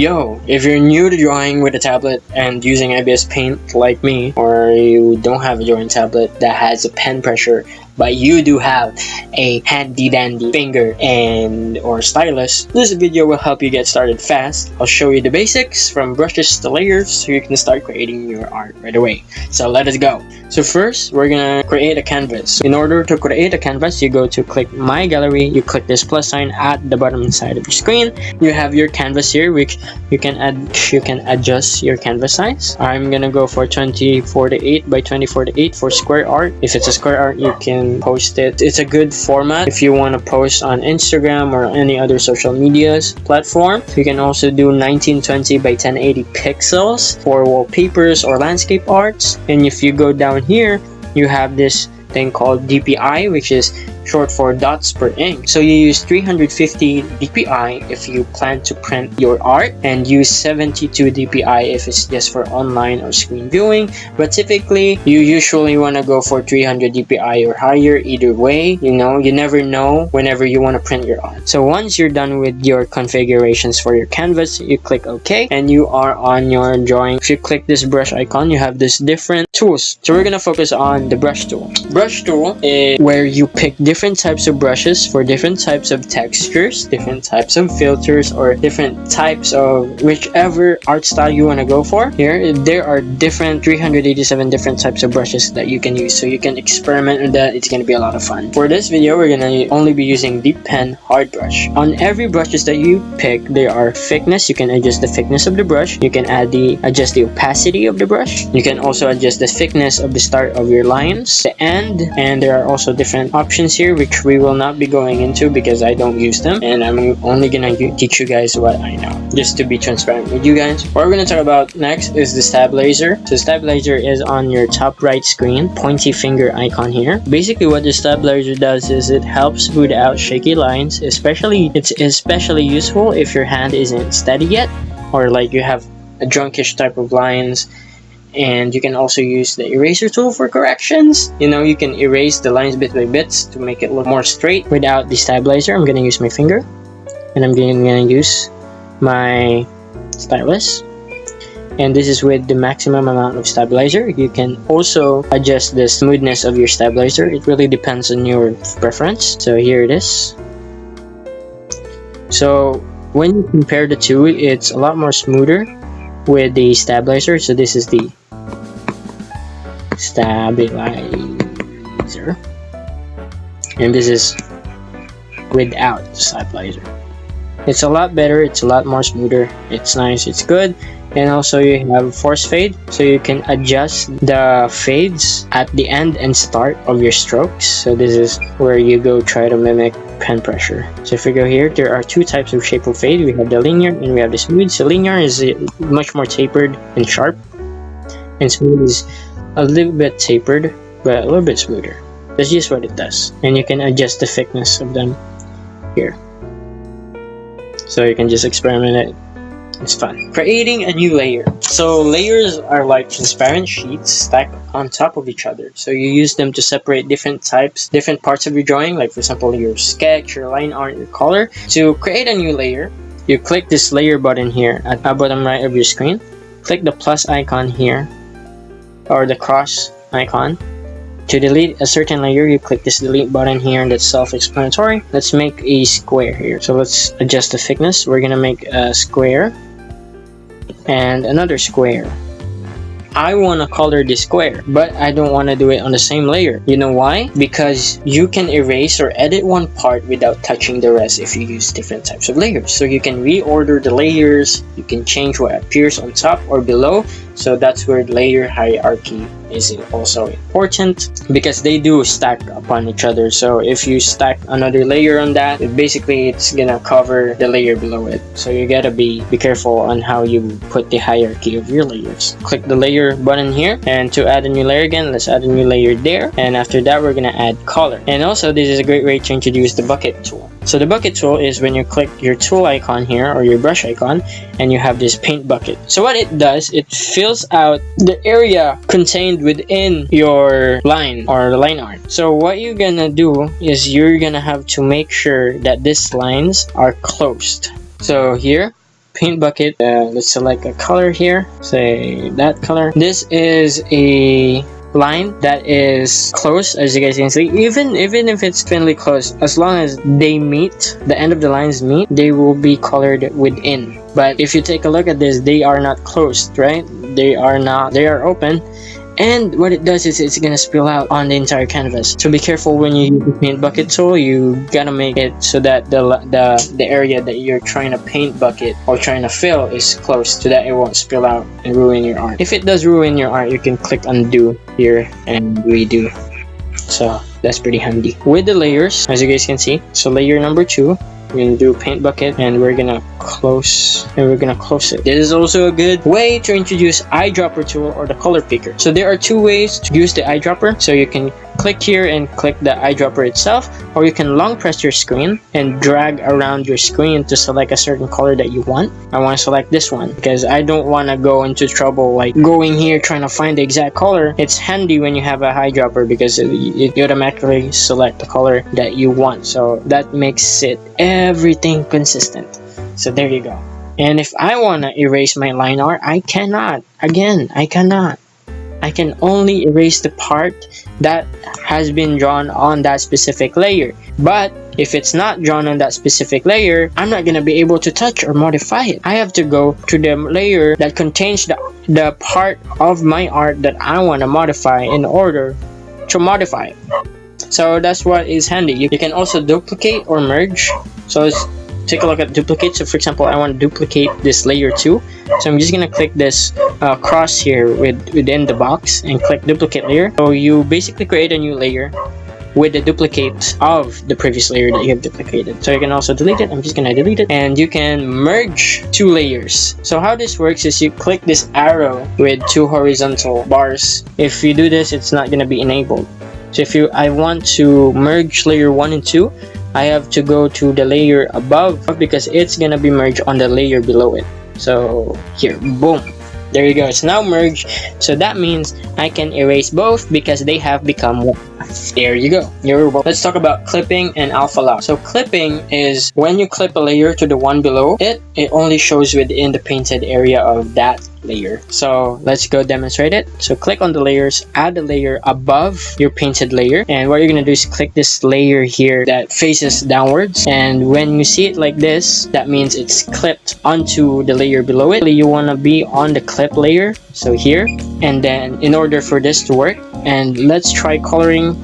Yo, if you're new to drawing with a tablet and using Ibis Paint like me, or you don't have a drawing tablet that has a pen pressure, but you do have a handy dandy finger and or stylus, this video will help you get started fast. I'll show you the basics from brushes to layers so you can start creating your art right away. So let us go. So first, we're gonna create a canvas. In order to create a canvas, you go to click My Gallery, you click this plus sign at the bottom side of your screen. You have your canvas here, which you can adjust your canvas size. I'm gonna go for 2048 by 2048 for square art. If it's a square art, you can post it. It's a good format if you want to post on Instagram or any other social medias platform. You can also do 1920 by 1080 pixels for wallpapers or landscape arts. And if you go down here, you have this thing called DPI, which is short for dots per ink. So you use 350 DPI if you plan to print your art, and use 72 DPI if it's just for online or screen viewing. But typically, you usually want to go for 300 DPI or higher. Either way, you never know whenever you want to print your art. So once you're done with your configurations for your canvas, you click OK, and you are on your drawing. If you click this brush icon, you have this different tools. So we're gonna focus on the brush tool. Brush tool is where you pick different types of brushes for different types of textures, different types of filters, or different types of whichever art style you want to go for. Here, there are 387 different types of brushes that you can use, so you can experiment with that. It's going to be a lot of fun. For this video, we're going to only be using Deep Pen Hard Brush. On every brushes that you pick, there are thickness. You can adjust the thickness of the brush. You can adjust the opacity of the brush. You can also adjust the thickness of the start of your lines, the end, and there are also different options here which we will not be going into because I don't use them, and I'm only gonna teach you guys what I know, just to be transparent with you guys. What we're gonna talk about next is the stabilizer. So stabilizer is on your top right screen, pointy finger icon here. Basically what the stabilizer does is it helps smooth out shaky lines. It's especially useful if your hand isn't steady yet, or like you have a drunkish type of lines. And you can also use the eraser tool for corrections. You can erase the lines bit by bits to make it look more straight. Without the stabilizer, I'm going to use my finger, and I'm going to use my stylus, and this is with the maximum amount of stabilizer. You can also adjust the smoothness of your stabilizer. It really depends on your preference. So here it is. So when you compare the two, it's a lot more smoother with the stabilizer. So this is the stabilizer, and this is without the stabilizer. It's a lot better, it's a lot more smoother, it's nice, it's good. And also you have force fade, so you can adjust the fades at the end and start of your strokes. So this is where you go try to mimic pen pressure. So if we go here, there are two types of shape of fade. We have the linear and we have the smooth. So linear is much more tapered and sharp, and smooth is a little bit tapered but a little bit smoother. That's just what it does, and you can adjust the thickness of them here, so you can just experiment it. It's fun. Creating a new layer. So layers are like transparent sheets stacked on top of each other. So you use them to separate different parts of your drawing, like for example your sketch, your line art, your color. To create a new layer, you click this layer button here at the bottom right of your screen. Click the plus icon here, or the cross icon. To delete a certain layer, you click this delete button here, and that's self-explanatory. Let's make a square here. So let's adjust the thickness. We're gonna make a square and another square. I want to color this square, but I don't want to do it on the same layer. You know why? Because you can erase or edit one part without touching the rest if you use different types of layers. So you can reorder the layers, you can change what appears on top or below. So that's where layer hierarchy is also important, because they do stack upon each other. So if you stack another layer on that, it's gonna cover the layer below it. So you gotta be careful on how you put the hierarchy of your layers. Click the layer button here, and to add a new layer again, let's add a new layer there, and after that we're gonna add color. And also this is a great way to introduce the bucket tool. So the bucket tool is when you click your tool icon here, or your brush icon, and you have this paint bucket. So what it does, it fills out the area contained within your line or line art. So what you're gonna do is you're gonna have to make sure that these lines are closed. So here, paint bucket. Let's select a color here, say that color. This is a line that is close, as you guys can see. Even if it's thinly close, as long as they meet, the end of the lines meet, they will be colored within. But if you take a look at this, they are not closed, right? They are not, they are open. And what it does is it's gonna spill out on the entire canvas. So be careful when you use the paint bucket tool. You gotta make it so that the area that you're trying to paint bucket or trying to fill is close, so that it won't spill out and ruin your art. If it does ruin your art, you can click undo here and redo. So that's pretty handy. With the layers, as you guys can see, so layer number 2, we're gonna do paint bucket, and we're gonna close it. This is also a good way to introduce eyedropper tool or the color picker. So there are 2 ways to use the eyedropper. So you can click here and click the eyedropper itself, or you can long press your screen and drag around your screen to select a certain color that you want. I want to select this one because I don't want to go into trouble like going here trying to find the exact color. It's handy when you have a eyedropper because it automatically select the color that you want. So that makes it everything consistent. So there you go. And if I want to erase my line art, I cannot. Again, I cannot. I can only erase the part that has been drawn on that specific layer. But if it's not drawn on that specific layer, I'm not going to be able to touch or modify it. I have to go to the layer that contains the part of my art that I want to modify in order to modify it. So that's what is handy. You can also duplicate or merge. So let's take a look at duplicate. So for example, I want to duplicate this layer 2. So I'm just gonna click this cross here within the box and click duplicate layer. So you basically create a new layer with the duplicate of the previous layer that you have duplicated. So you can also delete it. I'm just gonna delete it, and you can merge 2 layers. So how this works is you click this arrow with 2 horizontal bars. If you do this, it's not gonna be enabled. So if I want to merge layer 1 and 2, I have to go to the layer above because it's gonna be merged on the layer below it. So here, boom, there you go, it's now merged. So that means I can erase both because they have become one. There you go. Let's talk about clipping and alpha lock. So clipping is when you clip a layer to the one below it, it only shows within the painted area of that layer. So let's go demonstrate it. So click on the layers, add a layer above your painted layer, and what you're gonna do is click this layer here that faces downwards, and when you see it like this, that means it's clipped onto the layer below it. You want to be on the clip layer, so here, and then in order for this to work, and let's try coloring.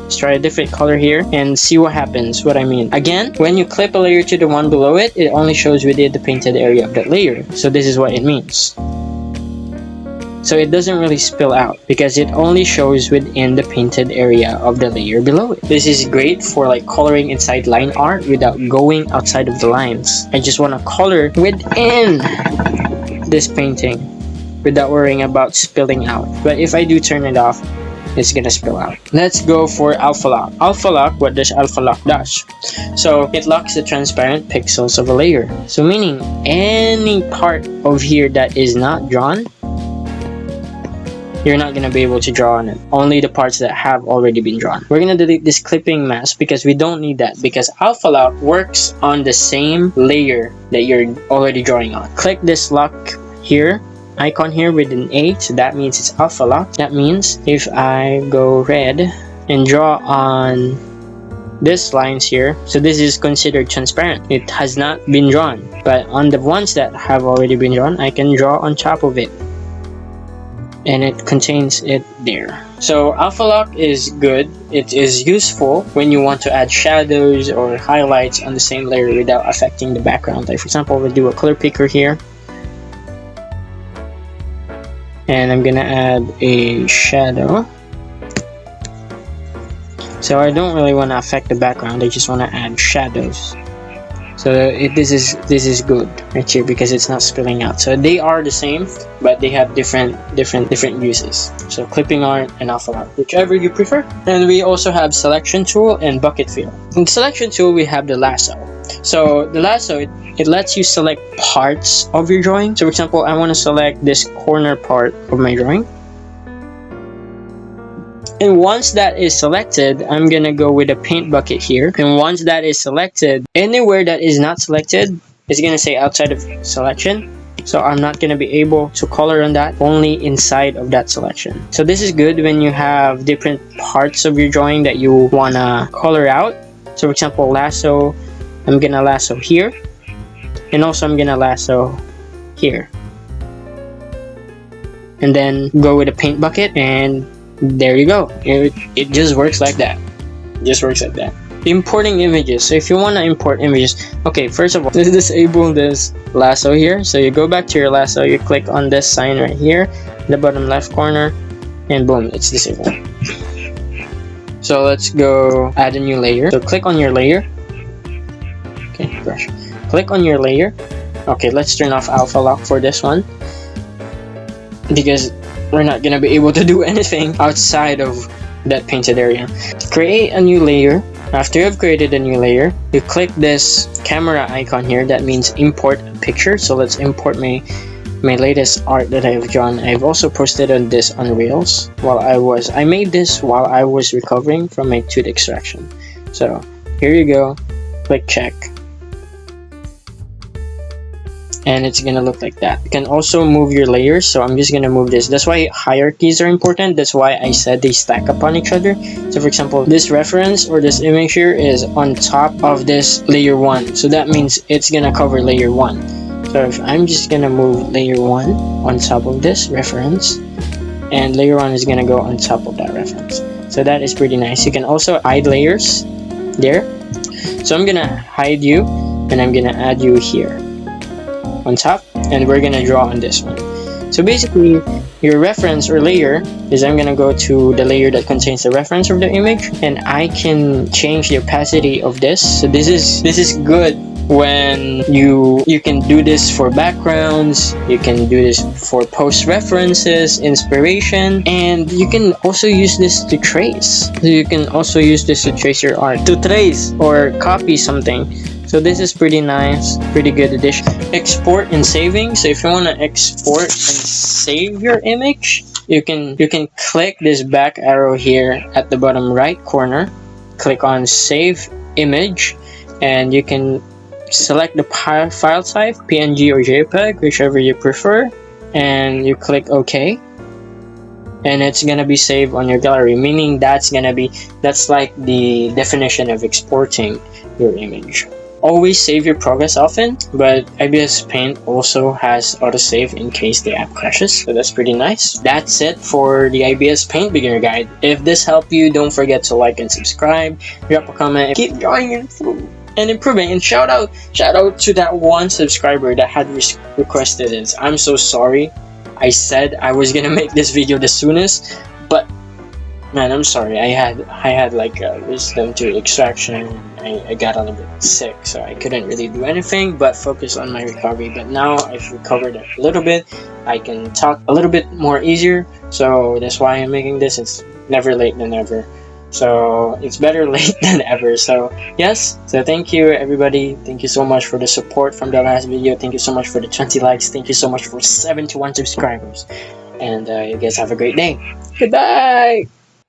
Let's try a different color here and see what happens. What I mean, again, when you clip a layer to the one below it, it only shows within the painted area of that layer. So this is what it means. So it doesn't really spill out because it only shows within the painted area of the layer below it. This is great for like coloring inside line art without going outside of the lines. I just want to color within this painting without worrying about spilling out. But if I do turn it off, it's gonna spill out. Let's go for alpha lock. Alpha lock, what does alpha lock does? So it locks the transparent pixels of a layer. So meaning any part of here that is not drawn, you're not gonna be able to draw on it. Only the parts that have already been drawn. We're gonna delete this clipping mask because we don't need that, because alpha lock works on the same layer that you're already drawing on. Click this lock here, icon here with an 8, so that means it's alpha lock. That means if I go red and draw on this lines here, so this is considered transparent. It has not been drawn, but on the ones that have already been drawn, I can draw on top of it, and it contains it there. So alpha lock is good. It is useful when you want to add shadows or highlights on the same layer without affecting the background. Like for example, we'll do a color picker here, and I'm gonna add a shadow. So I don't really want to affect the background, I just want to add shadows. So this is good right here because it's not spilling out. So they are the same, but they have different uses. So clipping art and alpha lock, whichever you prefer. And we also have selection tool and bucket fill. In selection tool, we have the lasso. So the lasso, it lets you select parts of your drawing. So for example, I want to select this corner part of my drawing. And once that is selected, I'm gonna go with a paint bucket here. And once that is selected, anywhere that is not selected, it's gonna say outside of selection. So I'm not gonna be able to color on that, only inside of that selection. So this is good when you have different parts of your drawing that you wanna color out. So for example, lasso, I'm gonna lasso here, and also I'm gonna lasso here. And then go with a paint bucket, and there you go. It just works like that. It just works like that. Importing images. So if you want to import images, okay, first of all, let's disable this lasso here. So you go back to your lasso, you click on this sign right here, the bottom left corner, and boom, it's disabled. So let's go add a new layer. So click on your layer. Okay, brush. Click on your layer. Okay, let's turn off alpha lock for this one, because we're not gonna be able to do anything outside of that painted area. Create a new layer. After you've created a new layer, you click this camera icon here. That means import a picture. So let's import my latest art that I've drawn. I've also posted on this on Rails I made this while I was recovering from my tooth extraction. So here you go, click check, and it's gonna look like that. You can also move your layers, so I'm just gonna move this. That's why hierarchies are important. That's why I said they stack upon each other. So for example, this reference or this image here is on top of this layer 1, so that means it's gonna cover layer 1. So if I'm just gonna move layer 1 on top of this reference, and layer 1 is gonna go on top of that reference. So that is pretty nice. You can also hide layers there. So I'm gonna hide you, and I'm gonna add you here on top, and we're gonna draw on this one. So basically, your reference or layer is, I'm gonna go to the layer that contains the reference of the image, and I can change the opacity of this. So this is good when you can do this for backgrounds, you can do this for post references, inspiration, and you can also use this to trace. So you can also use this to trace your art, to trace or copy something. So this is pretty nice, pretty good addition. Export and saving. So if you want to export and save your image, you can click this back arrow here at the bottom right corner, click on save image, and you can select the file type, PNG or JPEG, whichever you prefer, and you click OK, and it's gonna be saved on your gallery, meaning that's like the definition of exporting your image. Always save your progress often, but Ibis Paint also has autosave in case the app crashes, so that's pretty nice. That's it for the Ibis Paint beginner guide. If this helped you, don't forget to like and subscribe, drop a comment, keep drawing and improving, and shout out to that one subscriber that had requested it. I'm so sorry. I said I was gonna make this video the soonest, but man, I'm sorry. I had like a wisdom tooth extraction. I got a little bit sick, so I couldn't really do anything but focus on my recovery. But now I've recovered a little bit. I can talk a little bit more easier, so that's why I'm making this. It's never late than ever. So it's better late than ever. So yes, so thank you everybody. Thank you so much for the support from the last video. Thank you so much for the 20 likes. Thank you so much for 71 subscribers. And you guys have a great day. Goodbye.